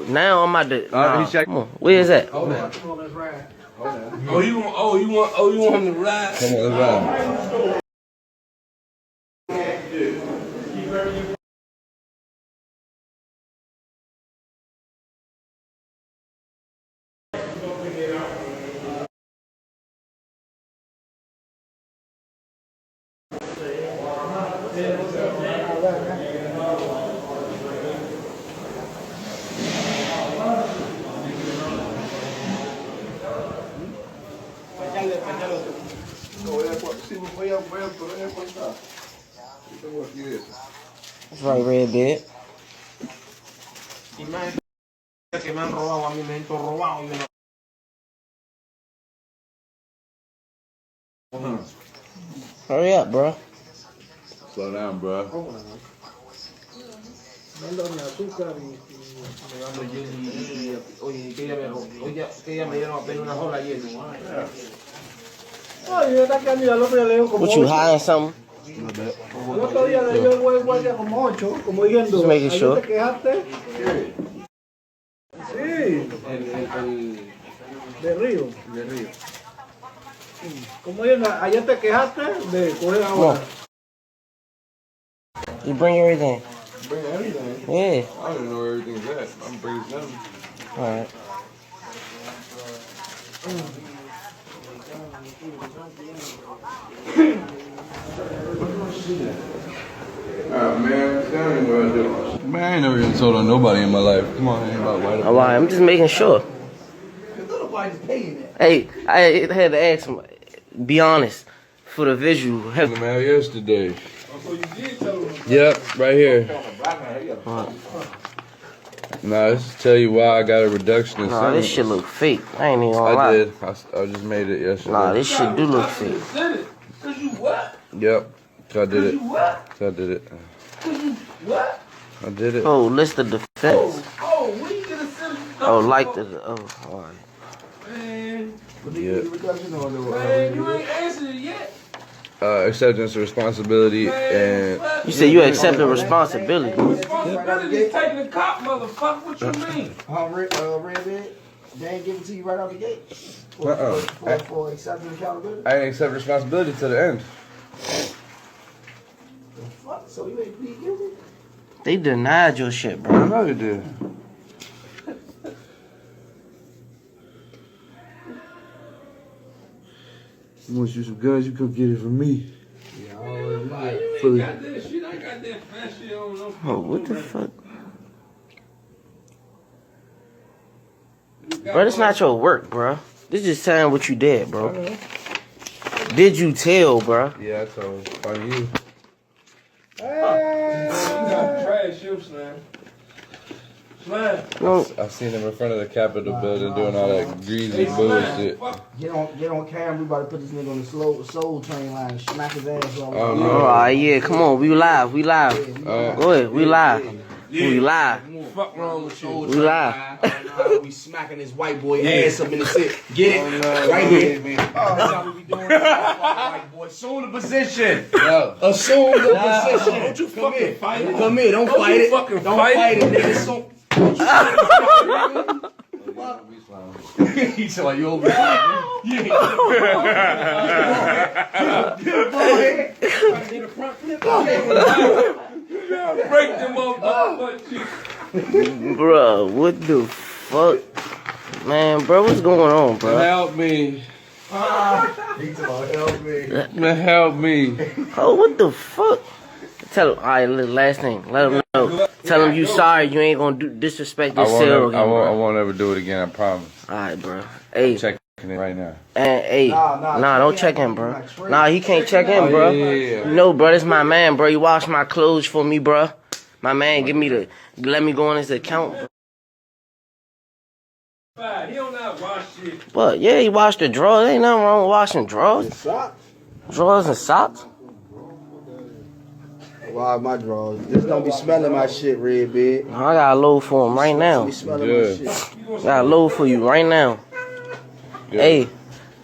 Now I'm about to. Nah, come on. Where is that? Hold on. Come on, let's ride. Oh, you want him to ride? Come on, let's ride. That's right, Red Bed. Que me han robado a mí, me han robado y Hurry up, bro. Slow down, bro. Oye, que ella me dieron apenas una sola ayer. What you hiding something? El otro día le dio el guardia como 8, como diciendo, Just making sure. ¿te quejaste? Sí. De Río. Como diciendo, ayer te quejaste de coger agua. You bring everything. Bring everything? Yeah. I don't even know where everything's at. I'm bringing something. Alright. Man, I ain't never even told on nobody in my life. Come on, ain't about white. Alright, I'm just making sure. Hey, I had to ask him, be honest, for the visual. The mail yesterday. Yep, right here. Nah, this tell you why I got a reduction in Nah, this shit look fake. I ain't even gonna lie. I did. I just made it yesterday. Nah, this shit do look fake. Cause you what? Yep. So I did it. What? So I did it. Cause you what? I did it. Oh, list of defense. Oh, when you get a sentence? Oh, like the. Oh, alright. Man, Yeah. man, you ain't answered it yet. Acceptance of responsibility and You said you accepted responsibility. Responsibility is taking the cop, motherfucker. What you mean? Red Bed, they ain't give it to you right out the gate? For accepting accountability? I didn't accept responsibility to the end. Fuck, so you ain't plead guilty? They denied your shit, I bro. know you did. You want you some guns, you come get it from me. You ain't got that shit. I got that fat shit on. Oh, what the fuck? Bro, this not your work, bro. This just telling what you did, bro. Did you tell, bro? Yeah, I told on you. You got trash shoes, man. No. I seen him in front of the Capitol building doing all that greasy bullshit. Get on camera, we about to put this nigga on the soul train line and smack his ass all Oh, no. Alright, yeah, come on, we live, we live. Go ahead, we live. We live. Fuck wrong with you? We live. We smacking this white boy ass up in the sit. Get it? Right here. That's how we be doing it. White boy. Assume the position. Yo. Assume the position. Don't you fucking fight it. Come here. Don't fight it. fucking Don't fight fight it. it, nigga. So he said, like, you over here? Yeah. Go ahead. Break them motherfuckers. Bro, what the fuck? Man, bro, what's going on, bro? Help me. He told help me. Man, help me. Oh, what the fuck? Tell him, alright, last thing, let him know. Tell him you sorry, you ain't gonna disrespect this cell again, I bro. won't ever do it again, I promise. Alright, bro. Hey. Checking it right now. And, hey, nah, don't check in, bro. Nah, he can't check in, Oh, bro. yeah. You know, bro, this my man, bro. He washed my clothes for me, bro. My man, let me go on his account, bro. He don't not wash shit. But yeah, he washed the drawers. Ain't nothing wrong with washing drawers. Drawers and socks. Wow, my drawers. This don't be smelling my shit, Red Bed. I got a load for him right now. Be smelling my shit. Got a load for you right now. Good. Hey,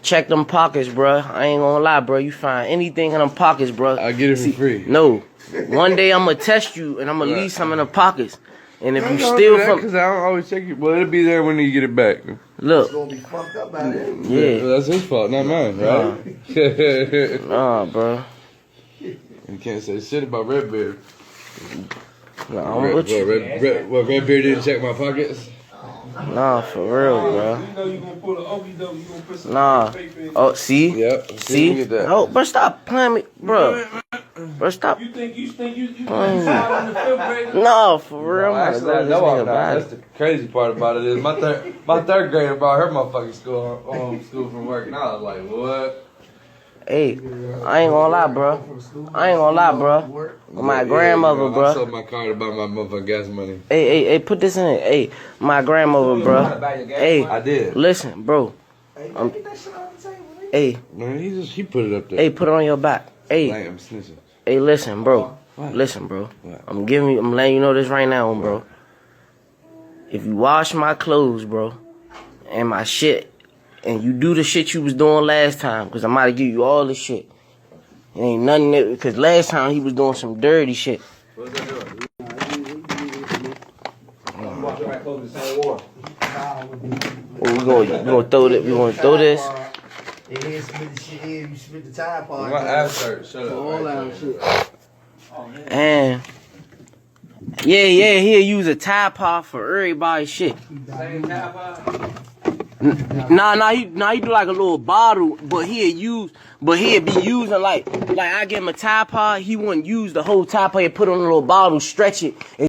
check them pockets, bro. I ain't gonna lie, bro. You find anything in them pockets, bro. I get it for free. No. One day I'm gonna test you and I'm gonna leave some in the pockets. And if you steal from, because I don't always check it. Well, it'll be there when you get it back. look, Gonna be fucked up by then. yeah, That's his fault, not mine, right? nah, bro. You can't say shit about Redbeard. Nah, I'm with you. Redbeard didn't check my pockets? Nah, for real, bro. You know you gonna pull an Okie doke, you gonna put some Nah. paper in. Oh, see? Yep. See? Oh, bro, stop playing me, bro. Bro, stop. You think you slide on the fifth grade? No, for real, man. Actually, I know I'm not. That's the crazy part about it is my third grader brought her motherfucking home school from work, and I was like, what? Hey, I ain't gonna lie, bro. I ain't gonna lie, bro. My grandmother, I bro. sold my car to buy my motherfucking gas money. Hey, put this in it. Hey, my grandmother, bro. Hey, I did. listen, bro. Hey, Man, he put it up there. hey, put it on your back. Hey, Like, I'm snitching. hey, listen, bro. Listen, bro. What? I'm letting you know this right now, bro. If you wash my clothes, bro, and my shit, and you do the shit you was doing last time, because I'm about to give you all the shit. It ain't nothing that, because last time he was doing some dirty shit. What's that doing? We gonna throw this. We gonna throw this. It is spit the shit in, you spit the tire part. My ass hurt. Shut up. All that shit. And yeah, he'll use a Tide Pod for everybody's shit. Nah, he do like a little bottle, but he'll be using like I give him a Tide Pod, he wouldn't use the whole Tide Pod, he'd put on a little bottle, stretch it, and